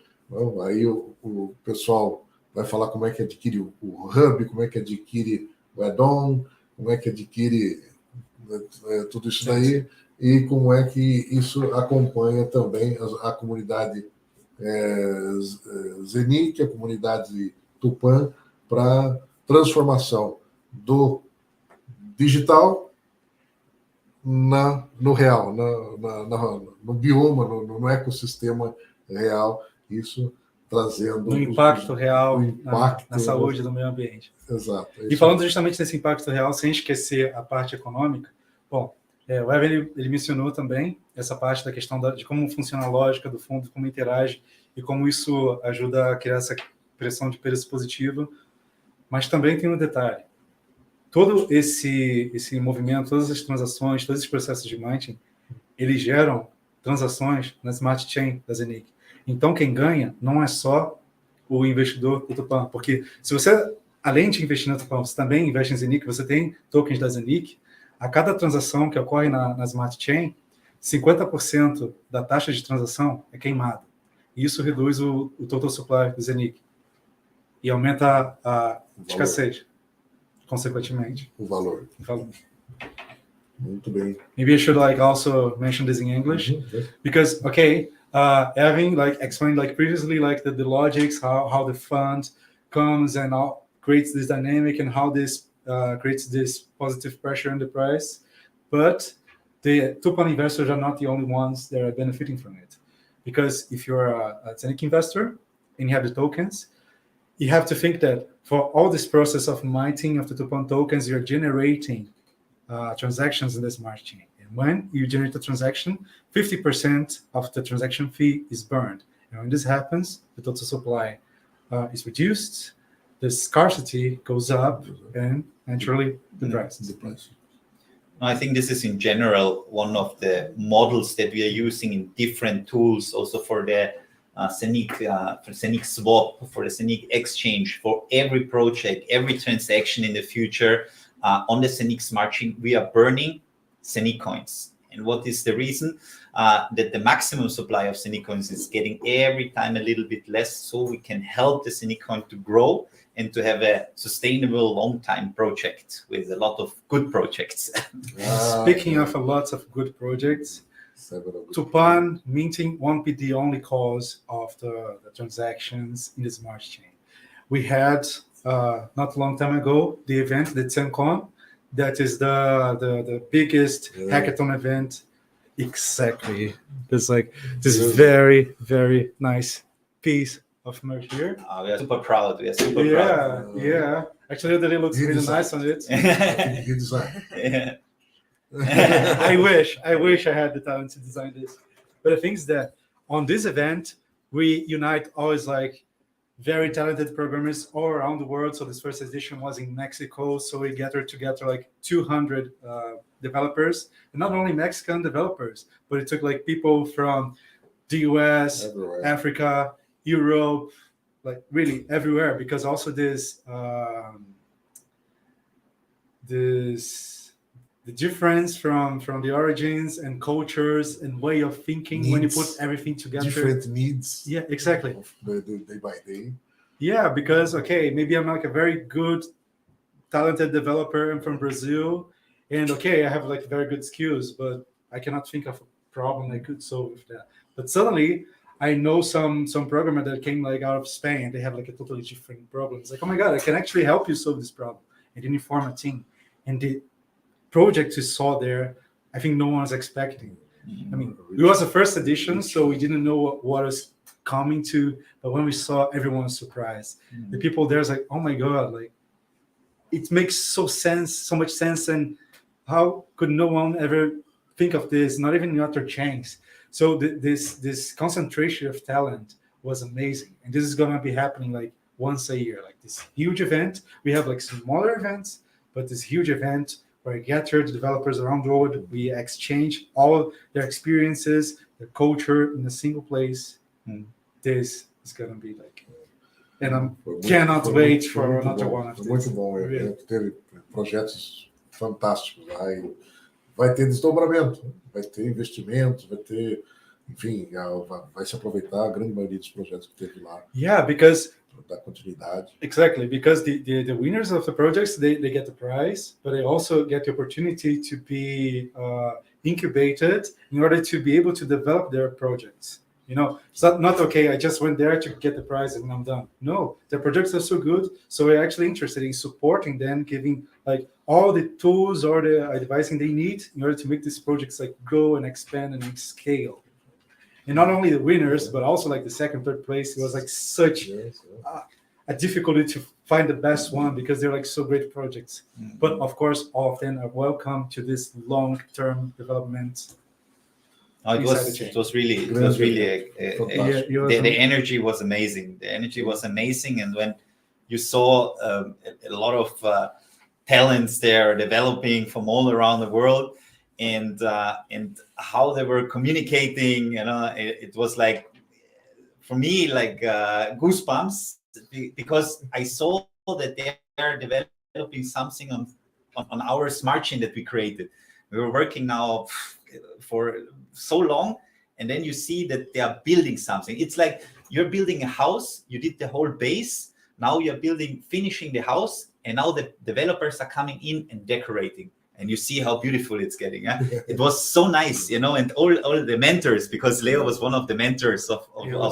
aí o pessoal vai falar como é que adquire o hub, como é que adquire o add-on, como é que adquire tudo isso daí, e como é que isso acompanha também a comunidade Zeniq, a comunidade Tupan, para transformação do digital no real, no bioma, no ecossistema real, isso trazendo... No impacto real impacto, na saúde do meio ambiente. Exato. E falando justamente desse impacto real, sem esquecer a parte econômica, bom, o Erwin ele mencionou também essa parte da questão de como funciona a lógica do fundo, como interage e como isso ajuda a criar essa pressão de preço positivo, mas também tem um detalhe. Todo esse movimento, todas as transações, todos esses processos de minting, eles geram transações na Smart Chain da Zeniq. Então, quem ganha não é só o investidor do Tupan, porque se você, além de investir no Tupan, você também investe em Zeniq, você tem tokens da Zeniq, a cada transação que ocorre na Smart Chain, 50% da taxa de transação é queimada. E isso reduz o total supply do Zeniq e aumenta a escassez. Consequentemente, o valor. Muito bem. Maybe I should also mention this in English, because Erwin explained previously the logics, how the fund comes and creates this dynamic and how this creates this positive pressure on the price. But the Tupan investors are not the only ones that are benefiting from it, because if you're a Zeniq investor and you have the tokens, you have to think that for all this process of minting of the Tupan tokens, you're generating transactions in the smart chain. And when you generate a transaction, 50% of the transaction fee is burned. And when this happens, the total supply is reduced, the scarcity goes up, and naturally the price. I think this is in general one of the models that we are using in different tools, also for the Zeniq swap, for the Zeniq exchange, for every project, every transaction in the future on the Zeniq smart chain, we are burning Zeniq coins. And what is the reason? That the maximum supply of Zeniq coins is getting every time a little bit less, so we can help the Zeniq coin to grow and to have a sustainable long-time project with a lot of good projects. Speaking of a lot of good projects, Tupan Minting won't be the only cause of the transactions in the smart chain. We had, not a long time ago, the event, the TupanCon, that is the biggest hackathon event. Exactly. There's this very, very nice piece of merch here. We are super proud. We are super proud. Yeah. Actually, it looks really nice on it. Yeah. I wish I had the talent to design this. But the thing is that on this event, we unite always very talented programmers all around the world. So this first edition was in Mexico. So we gathered together 200 developers, and not only Mexican developers, but it took people from the US, everywhere. Africa, Europe, really everywhere, because also the difference from the origins and cultures and way of thinking needs, when you put everything together. Different needs. Yeah, exactly. Day by day. Yeah, because, maybe I'm a very good, talented developer. I'm from Brazil. And, I have very good skills, but I cannot think of a problem I could solve with that. But suddenly, I know some programmer that came out of Spain. They have a totally different problem. It's oh my God, I can actually help you solve this problem. And then you form a team. And the project you saw there, I think no one's expecting. I mean, it was the first edition, so we didn't know what was coming to, but when we saw, everyone was surprised. The people there's oh my God, it makes so much sense, and how could no one ever think of this, not even in other chains? So this concentration of talent was amazing, and this is gonna be happening once a year, this huge event. We have smaller events, but this huge event where I gather the developers around the world, we exchange all their experiences, their culture in a single place. This is going to be and I cannot wait for another one of these. Muito bom, teve projetos fantásticos lá, e vai ter desdobramento, vai ter investimento, vai ter, enfim, vai se aproveitar a grande maioria dos projetos que teve lá. Yeah, because da continuidade. Exactly, because the winners of the projects, they get the prize, but they also get the opportunity to be incubated in order to be able to develop their projects. It's not okay. I just went there to get the prize and I'm done. No, the projects are so good. So we're actually interested in supporting them, giving like all the tools or the advising they need in order to make these projects like grow and expand and scale. And not only the winners, but also like the second, third place. It was like such a difficulty to find the best one because they're like so great projects. But of course, all of them are welcome to this long-term development. It was really the energy was amazing. The energy was amazing, and when you saw a lot of talents there developing from all around the world, and how they were communicating, it was like for me like goosebumps because I saw that they are developing something on our smart chain that we created. We were working now for so long, and then you see that they are building something. It's like you're building a house, you did the whole base, now you're finishing the house, and now the developers are coming in and decorating, and you see how beautiful it's getting. It was so nice, and all the mentors, because Leo was one of the mentors of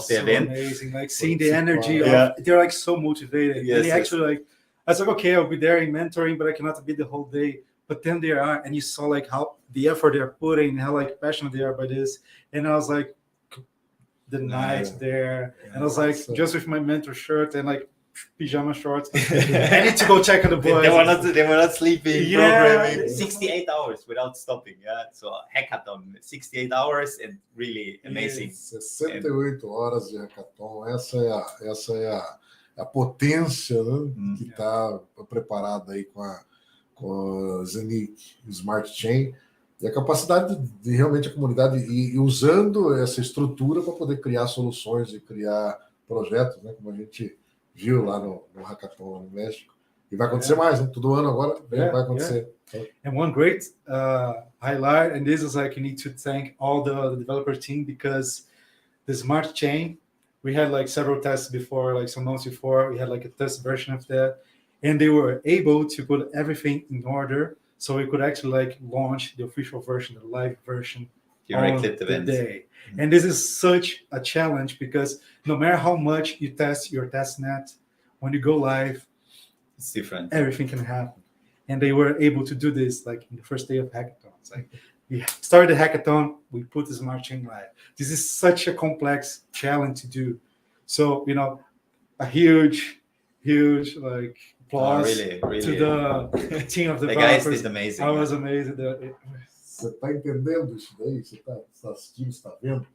the event. Amazing, like seeing the energy. They're like so motivated. Yes, and actually like I was like, okay, I'll be there in mentoring, but I cannot be the whole day. But then they are, and you saw like how the effort they're putting, how like passionate they are by this. And I was like, the night there, and I was like, just with my mentor shirt and like pajama shorts. I need to go check on the boys. They were not sleeping. Programming 68 hours without stopping. So hackathon, 68 hours, and really amazing. 68 horas de hackathon. Essa é a potência, né, que está preparada aí com a Zeniq Smart Chain, e a capacidade de realmente a comunidade e usando essa estrutura para poder criar soluções e criar projetos, né, como a gente viu lá no Hackathon no México. E vai acontecer mais, né? Todo ano agora vai acontecer. And one great highlight, and this is like you need to thank all the developer team, because the Smart Chain, we had like several tests before, like some months before, we had like a test version of that. And they were able to put everything in order, so we could actually like launch the official version, the live version, directly on the day. And this is such a challenge because no matter how much you test your testnet, when you go live, it's different. Everything can happen. And they were able to do this like in the first day of hackathon. It's like we started the hackathon, we put the Smart Chain live. This is such a complex challenge to do. So a huge like applause really. to the team of the developers. guys did amazing. I was amazed. Você está entendendo isso daí? Você está assistindo, está vendo?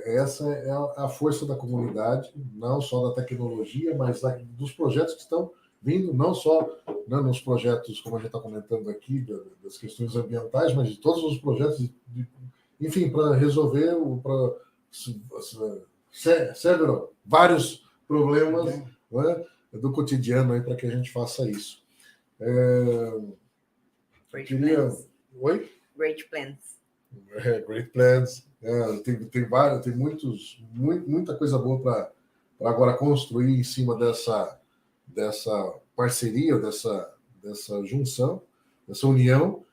Essa é a força da comunidade, não só da tecnologia, mas dos projetos que estão vindo, não só nos projetos, como a gente está comentando aqui, das questões ambientais, mas de todos os projetos, enfim, para resolver vários problemas, né, do cotidiano aí para que a gente faça isso. Oi? Great plans. Great plans. Tem muita coisa boa para agora construir em cima dessa parceria, dessa junção, dessa união.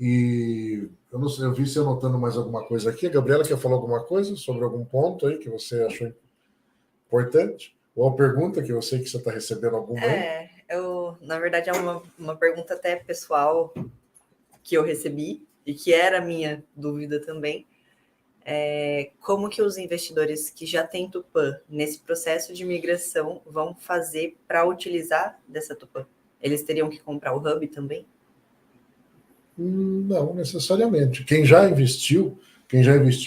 E eu não sei, eu vi você anotando mais alguma coisa aqui. A Gabriela quer falar alguma coisa sobre algum ponto aí que você achou importante? Ou a pergunta que eu sei que você está recebendo alguma aí? Na verdade, é uma pergunta até pessoal que eu recebi e que era a minha dúvida também. Como que os investidores que já têm Tupan nesse processo de migração vão fazer para utilizar dessa Tupan? Eles teriam que comprar o Hub também? Não necessariamente. Quem já investiu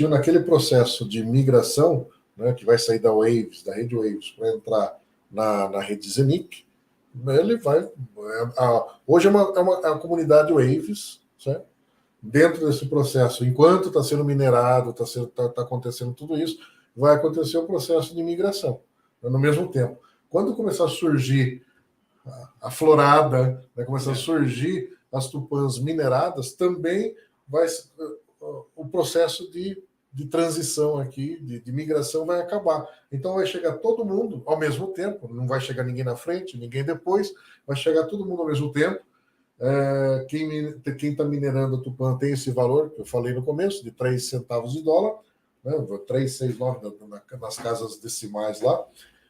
naquele processo de migração, né, que vai sair da rede Waves, para entrar na rede Zeniq, ele vai... hoje é uma comunidade Waves, certo? Dentro desse processo, enquanto está sendo minerado, está acontecendo tudo isso, vai acontecer o processo de migração, né, no mesmo tempo. Quando começar a surgir a florada, vai começar a surgir as Tupans mineradas, também vai o processo de transição aqui, de migração vai acabar. Então vai chegar todo mundo ao mesmo tempo, não vai chegar ninguém na frente, ninguém depois, vai chegar todo mundo ao mesmo tempo. Quem está minerando a Tupan tem esse valor que eu falei no começo, de 3 centavos de dólar, né? 3, 6, 9 nas casas decimais lá.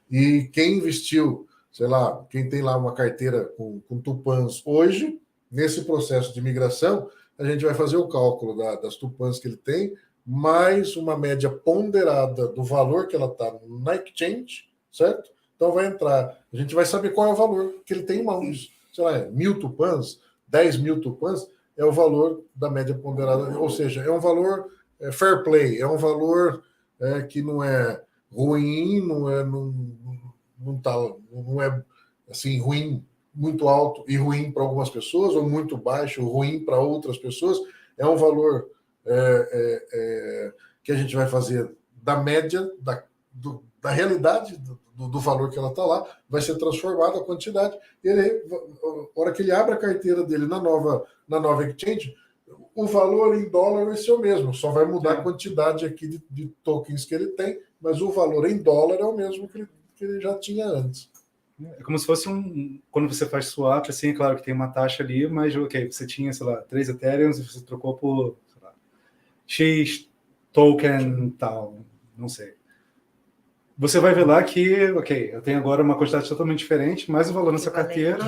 E quem investiu, sei lá, quem tem lá uma carteira com Tupans hoje, nesse processo de migração, a gente vai fazer o cálculo das Tupans que ele tem, mais uma média ponderada do valor que ela está na exchange, certo? Então vai entrar, a gente vai saber qual é o valor que ele tem em mãos. Sei lá, 1.000 Tupans, 10.000 Tupans, é o valor da média ponderada, ou seja, é um valor fair play, é um valor que não é ruim, não é assim ruim, muito alto e ruim para algumas pessoas, ou muito baixo, ruim para outras pessoas. É um valor que a gente vai fazer da média, da realidade do valor que ela está lá, vai ser transformado a quantidade. Ele, a hora que ele abre a carteira dele na nova exchange, o valor em dólar vai ser o mesmo, só vai mudar a quantidade aqui de tokens que ele tem, mas o valor em dólar é o mesmo que ele já tinha antes. É como se fosse quando você faz swap, assim, é claro que tem uma taxa ali, mas ok, você tinha, sei lá, 3 Ethereum e você trocou por, sei lá, X token tal, não sei. Você vai ver lá que, ok, eu tenho agora uma quantidade totalmente diferente, mas o valor nessa carteira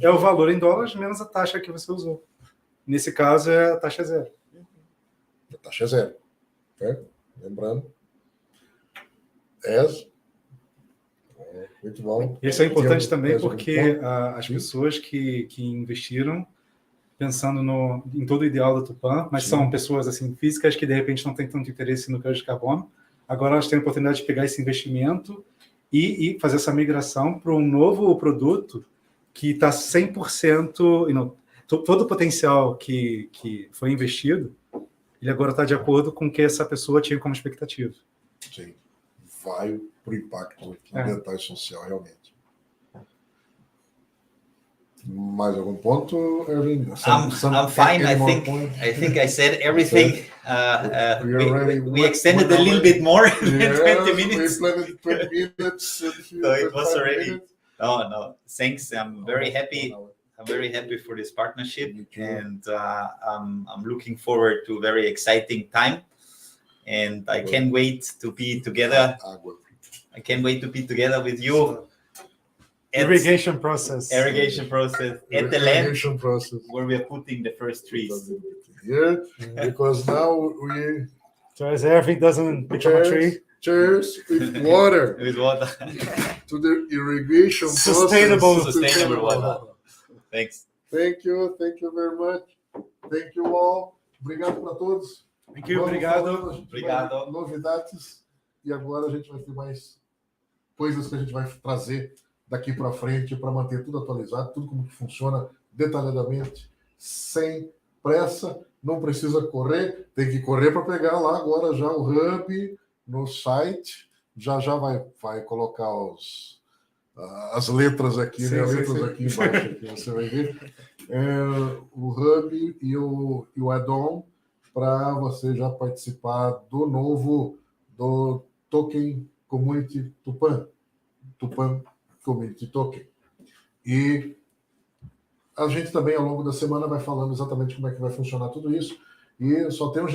é o valor em dólares menos a taxa que você usou. Nesse caso, é a taxa zero. A taxa é zero. Lembrando. Muito bom. Isso é importante também porque as pessoas que investiram pensando em todo o ideal da Tupan, mas são pessoas assim físicas que de repente não têm tanto interesse no crédito de carbono, agora elas têm a oportunidade de pegar esse investimento e fazer essa migração para um novo produto que está 100%, todo o potencial que foi investido, ele agora está de acordo com o que essa pessoa tinha como expectativa. Sim, vai para o impacto ambiental e social, realmente. Mais algum ponto, Erwin? I'm fine. I think I said everything. We extended a little bit more than 20 minutes. We planned 20 minutes. So it was already. No. Thanks. I'm very happy. I'm very happy for this partnership, and I'm looking forward to a very exciting time. And I can't wait to be together. I can't wait to be together with you. Irrigation process at the land where we are putting the first trees. Here, because now we. So as everything doesn't become a tree. Cheers with water. With water. To the irrigation Sustainable water. Thanks. Thank you very much. Thank you all. Obrigado para todos. Thank you, obrigado. Obrigado. Novidades. E agora a gente vai ter mais coisas que a gente vai trazer daqui para frente para manter tudo atualizado, tudo como que funciona detalhadamente, sem pressa, não precisa correr, tem que correr para pegar lá agora já o Hub no site, já vai colocar as letras aqui, sim, né? As sim, letras aqui embaixo, aqui, você vai ver, o Hub e o add-on para você já participar do Token Community Tupan Community Token. E a gente também, ao longo da semana, vai falando exatamente como é que vai funcionar tudo isso. E só tem um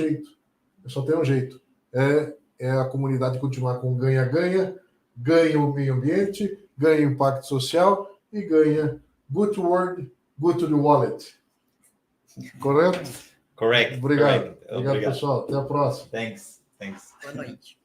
jeito. É a comunidade continuar com ganha-ganha, ganha o meio ambiente, ganha o impacto social e ganha good to world, good to the wallet. Correto? Correct. Obrigado. Correct. Obrigado, pessoal. Até a próxima. Thanks. Boa noite.